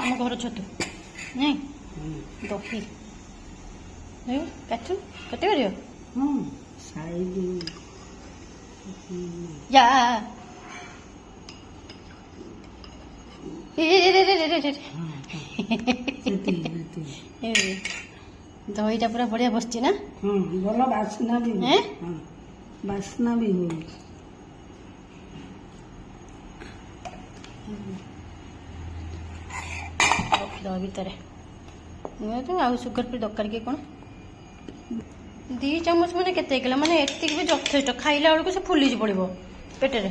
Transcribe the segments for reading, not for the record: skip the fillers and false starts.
ଆମ ଘର ଛତୁ ନାଇଁ ଦହି କାଟୁ କାଟି ପାରିବ ଯା ଦହିଟା ପୁରା ବଢିଆ ବସିଛି ନା ଭଲ ବାସ୍ନା ବି ବାସ୍ନା ବି ହୁଏ ଦହି ଭିତରେ ଆଉ ସୁଗାର ଫ୍ରି ଦରକାର କି କ'ଣ 2 ଚାମଚ ମାନେ କେତେ ହେଇଗଲା ମାନେ ଏତିକି ବି ଯଥେଷ୍ଟ ଖାଇଲା ବେଳକୁ ସେ ଫୁଲିଜି ପଡ଼ିବ ପେଟରେ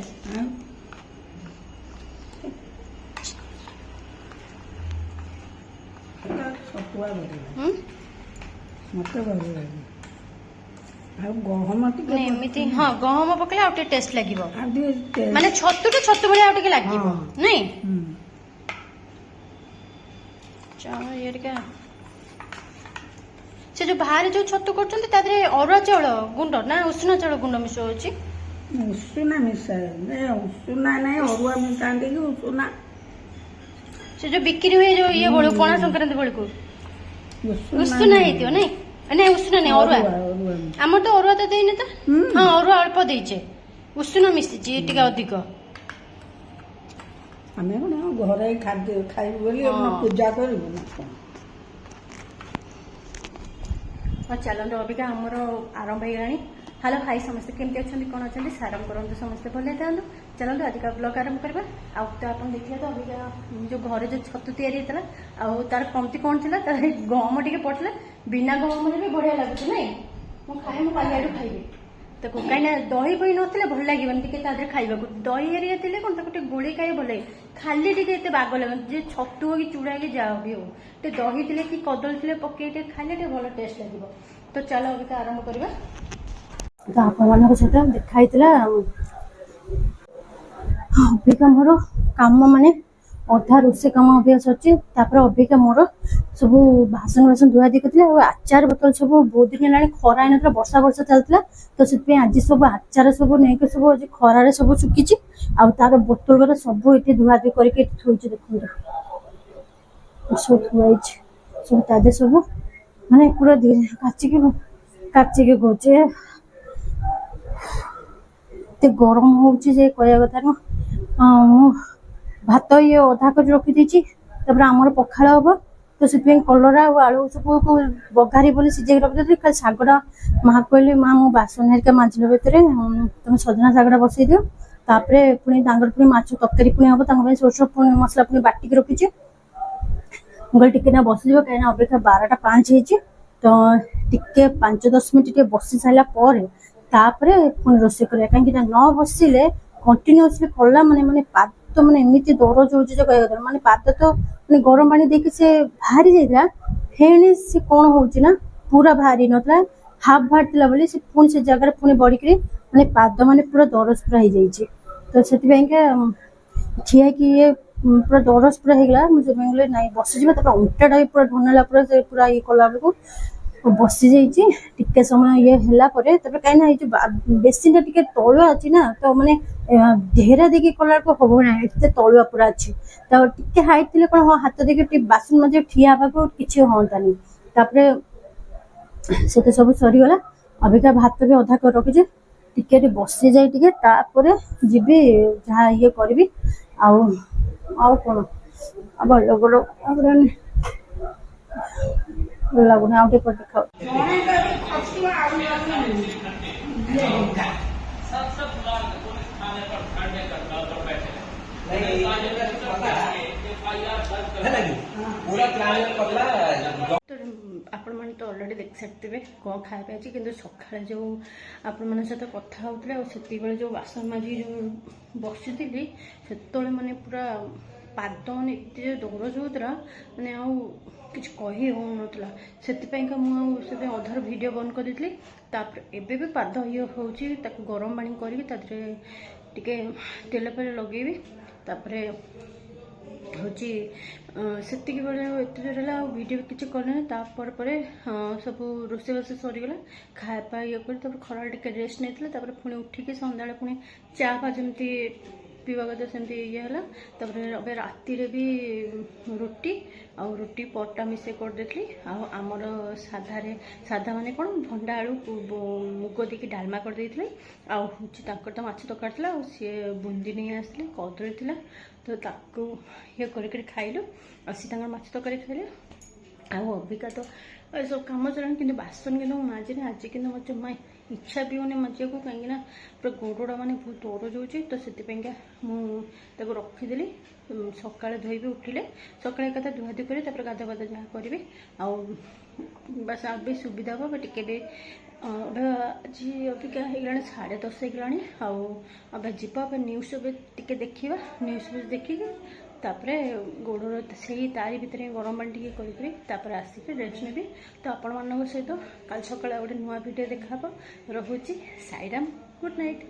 ମତେ ଭଲ ଲାଗେ ଆଉ ଗହମ ଟିକେ ଏମିତି ହଁ ଗହମ ପକେଇଲେ ଆଉ ଟିକେ ଟେଷ୍ଟ ଲାଗିବ ମାନେ ଛତୁଟା ଛତୁ ଭଳିଆ ଆଉ ଟିକେ ଲାଗିବ ନାଇଁ ଇଏ ଟିକେ ସେ ଯୋଉ ବାହାରେ ଯୋଉ ଛତୁ କରୁଛନ୍ତି ତା ଦେହରେ ଅରୁଆ ଚାଉଳ ଗୁଣ୍ଡ ନା ଉଷୁନା ଚାଉଳ ଗୁଣ୍ଡ ମିଶାଉଛି ଉଷୁନା ମିଶାଏ ଉଷୁନା ନାଇଁ ଅରୁଆ ମିଶାନ୍ତି କି ଉଷୁନା ସେ ଯୋଉ ବିକ୍ରି ହୁଏ ଯୋଉ ଇଏ ବେଳକୁ ପଣା ସଂକ୍ରାନ୍ତି ବେଳକୁ ଉଷୁନା ହେଇଥିବ ନାଇଁ ନାଇଁ ଉଷୁନା ନାଇଁ ଅରୁଆ ଆମର ତ ଅରୁଆ ତ ଦେଇନି ତ ହଁ ଅରୁଆ ଅଳ୍ପ ଦେଇଛେ ଉଷୁନା ମିଶିଛି ଟିକେ ଅଧିକ ଆମେ କ'ଣ ଘରେ ଖାଦ୍ୟ ଖାଇବୁ ବୋଲି ପୂଜା କରିବୁ ଚାଲନ୍ତୁ ଅବିକା ଆମର ଆରମ୍ଭ ହେଇଗଲାଣି ହ୍ୟାଲୋ ହାଇ ସମସ୍ତେ କେମିତି ଅଛନ୍ତି କ'ଣ ଅଛନ୍ତି ସାରମ୍ କରନ୍ତୁ ସମସ୍ତେ ଭଲ ହେଇଥାନ୍ତୁ ଚାଲନ୍ତୁ ଆଜିକା ବ୍ଲଗ୍ ଆରମ୍ଭ କରିବା ଆଉ ତ ଆପଣ ଦେଖିଲେ ତ ଅବିକା ଯୋଉ ଘରେ ଯୋଉ ଛତୁ ତିଆରି ହେଇଥିଲା ଆଉ ତାର କମତି କ'ଣ ଥିଲା ତାର ଗହମ ଟିକେ ପଡ଼ିଥିଲା ବିନା ଗହମରେ ବି ବଢ଼ିଆ ଲାଗୁଛି ନାଇଁ ମୁଁ ଖାଏ ମୁଁ କାଲି ଆଡ଼ୁ ଖାଇବି ତାକୁ କାହିଁକିନା ଦହି ଫହି ନଥିଲେ ଭଲ ଲାଗିବନି ଟିକେ ତା ଦେହରେ ଖାଇବାକୁ ଦହି ହେରିକା ଥିଲେ କ'ଣ ତାକୁ ଟିକେ ଗୋଳେଇ ଖାଇବା ଭଲ ଲାଗେ ଖାଲି ଟିକେ ଏତେ ବାଗ ଲାଗେନି ଯେ ଛତୁ ହଉ କି ଚୁଡ଼ା କି ଯାହା ବି ହଉ ଟିକେ ଦହି ଥିଲେ କି କଦଳୀ ଥିଲେ ପକେଇ ଟିକେ ଖାଇଲେ ଟିକେ ଭଲ ଟେଷ୍ଟ ଲାଗିବ ତ ଚାଲ ଅବିକା ଆରମ୍ଭ କରିବା ତ ଆପଣମାନଙ୍କ ସହିତ ଦେଖା ହେଇଥିଲା ଅବିକା ମୋର କାମ ମାନେ ଅଧା ରୋଷେଇ କାମ ଅଭ୍ୟାସ ଅଛି ତାପରେ ଅବିକା ମୋର ସବୁ ବାସନ ଧୁଆଧୁଇ କରିଥିଲା ଆଉ ଆଚାର ବୋତଲ ସବୁ ବହୁତ ଦିନ ହେଲାଣି ଖରା ହେଇନଥିଲା ବର୍ଷା ଚାଲିଥିଲା ତ ସେଥିପାଇଁ ଆଜି ସବୁ ଆଚାର ସବୁ ନେଇକି ସବୁ ଆଜି ଖରାରେ ସବୁ ଶୁଖିଛି ଆଉ ତାର ବୋତଲ ଗୁରା ସବୁ ଏଠି ଧୁଆଧୁଇ କରିକି ଏଠି ଥୋଇଛି ଦେଖନ୍ତୁ ସବୁ ଥୁଆ ହେଇଛି ସବୁ ତା ଦେହରେ ସବୁ ମାନେ ପୁରା କାଚିକି କହୁଛି ଏତେ ଗରମ ହଉଛି ଯେ କହିବା କଥା ନୁହଁ ମୁଁ ଭାତ ଇଏ ଅଧା କରି ରଖିଦେଇଛି ତାପରେ ଆମର ପଖାଳ ହବ ତ ସେଥିପାଇଁ କଲରା ଆଉ ଆଳୁ ସବୁ ବଘାରି ବୋଲି ସିଝେଇକି ରଖିଦେଇଥିଲି ଖାଲି ଶାଗଟା ମାଆ କହିଲେ ମା ମୁଁ ବାସନ ହେରିକା ମାଜିଲା ଭିତରେ ତମେ ସଜନା ଶାଗଟା ବସେଇ ଦିଅ ତାପରେ ପୁଣି ତାଙ୍କର ପୁଣି ମାଛ ତରକାରୀ ପୁଣି ହବ ତାଙ୍କ ପାଇଁ ସୋରିଷ ପୁଣି ମସଲା ପୁଣି ବାଟିକି ରଖିଛି ମୁଁ କହିଲି ଟିକେ ନା ବସିଯିବ କାହିଁକିନା ଅପେକ୍ଷା 12ଟା 5 ହେଇଛି ତ ଟିକେ 5-10 ମିନିଟ୍ ଟିକେ ବସି ସାରିଲା ପରେ ତାପରେ ପୁଣି ରୋଷେଇ କରିବା କାହିଁକି ନା ନ ବସିଲେ କଣ୍ଟିନ୍ୟୁଅସଲି କଲା ମାନେ ପାଦ ମାନେ ଏମିତି ଦରଜ ହଉଛି ଯେ କହିବା କଥା ମାନେ ପାଦ ତ ମାନେ ଗରମ ପାଣି ଦେଇକି ସେ ବାହାରି ଯାଇଥିଲା ଫେଣି ସେ କ'ଣ ହଉଛି ନା ପୁରା ବାହାରି ନଥିଲା ହାଫ୍ ବାହାରିଥିଲା ବୋଲି ସେ ପୁଣି ସେ ଜାଗାରେ ପୁଣି ବଢିକିରି ମାନେ ପାଦ ମାନେ ପୁରା ଦରଜ ପୁରା ହେଇଯାଇଛି ତ ସେଥିପାଇଁକା ଠିଆ ହେଇକି ଇଏ ପୁରା ଦରଜ ପୁରା ହେଇଗଲା ମୁଁ ସେଥିପାଇଁ କହିଲି ନାଇଁ ବସିଯିବା ତାପରେ ଅଣ୍ଟାଟା ବି ପୁରା ଢନାଲା ପୁରା ସେ ପୁରା ଇଏ କଲା ବେଳକୁ ବସି ଯାଇଛି ଟିକେ ସମୟ ଇଏ ହେଲା ପରେ ତାପରେ କାହିଁକି ନା ଏଇ ଯୋଉ ବେସିନଟା ଟିକେ ତଳୁଆ ଅଛି ନା ତ ମାନେ ଢେରା ଦେଇକି କଲା ବେଳକୁ ହବ ନାହିଁ ଏତେ ତଳୁଆ ପୁରା ଅଛି ତ ଟିକେ ହାଇଟ୍ ଥିଲେ କ'ଣ ହାତ ଦେଇକି ଟିକେ ବାସନ ମାଜି ଠିଆ ହେବାକୁ କିଛି ହୁଅନ୍ତାନି ତାପରେ ସେତେ ସବୁ ସରିଗଲା ଅବିକା ଭାତ ବି ଅଧା କରି ରଖିଛି ଟିକେ ବସିଯାଇ ଟିକେ ତାପରେ ଯିବି ଯାହା ଇଏ କରିବି ଆଉ କ'ଣ ଭଲ ଲାଗୁନି ଆଉ ଟିକେ ପରେ ଖାଉ ଆପଣମାନେ ତ ଅଲରେଡ଼ି ଦେଖିସାରିଥିବେ କ'ଣ ଖାଇବା ଅଛି କିନ୍ତୁ ସକାଳେ ଯେଉଁ ଆପଣମାନଙ୍କ ସହିତ କଥା ହେଉଥିଲେ ଆଉ ସେତିକିବେଳେ ଯେଉଁ ବାସନ ମାଜିକି ଯେଉଁ ବସିଥିଲି ସେତେବେଳେ ମାନେ ପୁରା ପାଦ ମାନେ ଏତେ ଦରଜ ହେଉଥିଲା ମାନେ ଆଉ କିଛି କହି ହେଉନଥିଲା ସେଥିପାଇଁକା ମୁଁ ଆଉ ସେଥିପାଇଁ ଅଧାରୁ ଭିଡ଼ିଓ ବନ୍ଦ କରିଦେଇଥିଲି ତାପରେ ଏବେ ବି ପାଦ ଇଏ ହେଉଛି ତାକୁ ଗରମ ପାଣି କରିକି ତା ଦେହରେ ଟିକେ ତେଲ ଫେଲ ଲଗେଇବି ତାପରେ ହେଉଛି ସେତିକି ବେଳେ ଏତେ ଜୋର ହେଲା ଆଉ ଭିଡ଼ିଓ କିଛି କଲିନି ତାପରେ ସବୁ ରୋଷେଇବାସ ସରିଗଲା ଖାଇବା ଇଏ କରି ତାପରେ ଖରାବେଳେ ଟିକେ ରେଷ୍ଟ ନେଇଥିଲେ ତାପରେ ପୁଣି ଉଠିକି ସନ୍ଧ୍ୟାବେଳେ ପୁଣି ଚା ଫା ଯେମିତି ପିଇବା କଥା ସେମିତି ଇଏ ହେଲା। ତାପରେ ଏବେ ରାତିରେ ବି ରୁଟି ଆଉ ରୁଟି ପରଟା ମିଶେଇ କରିଦେଇଥିଲି। ଆଉ ଆମର ସାଧା ମାନେ କ'ଣ ଭଣ୍ଡା ଆଳୁ ମୁଗ ଦେଇକି ଡାଲମା କରିଦେଇଥିଲି। ଆଉ ହେଉଛି ତାଙ୍କର ତ ମାଛ ତରକାରୀ ଥିଲା, ଆଉ ସିଏ ବୁନ୍ଦି ନେଇ ଆସିଥିଲେ, କଦଳୀ ଥିଲା, ତ ତାକୁ ଇଏ କରିକି ଖାଇଲୁ। ଆଉ ସିଏ ତାଙ୍କର ମାଛ ତରକାରୀ ଖାଇଲେ। ଆଉ ଅବିକା ତ ଏସବୁ କାମ ଚଲାଣି, କିନ୍ତୁ ବାସନ କିନ୍ତୁ ମୁଁ ମାଜିନି ଆଜି। କିନ୍ତୁ ମୋ ଜମା ଇଚ୍ଛା ବି ହେଉନି ମାଜିବାକୁ, କାହିଁକିନା ପୁରା ଗୋଡ଼ଟା ମାନେ ବହୁତ ଦରଜ ହେଉଛି। ତ ସେଥିପାଇଁକା ମୁଁ ତାକୁ ରଖିଦେଲି। ସକାଳେ ଧୋଇବି ଉଠିଲେ, ସକାଳେ ଏକାଥରେ ଧୁଆଧୁଇ କରି ତାପରେ ଗାଧୁଆ ପାଧୁଆ ଯାହା କରିବି। ଆଉ ବାସ୍ ଏବେ ସୁବିଧା ହେବ। ଟିକେ ବି ଆଜି ଅବିକା ହେଇଗଲାଣି 10:30 ହେଇଗଲାଣି। ଆଉ ଏବେ ଯିବା, ଏବେ ନ୍ୟୁଜ୍ ଏବେ ଟିକେ ଦେଖିବା, ନ୍ୟୁଜ୍ ଦେଖିକି ତାପରେ ଗୋଡ଼ର ସେଇ ତାରି ଭିତରେ ଗରମ ପାଣି ଟିକେ କରିକିରି ତାପରେ ଆସିକି ରେଷ୍ଟ ନେବି। ତ ଆପଣମାନଙ୍କ ସହିତ କାଲି ସକାଳେ ଗୋଟେ ନୂଆ ଭିଡ଼ିଓ ଦେଖାହେବ। ରହୁଛି। Sairam, good night.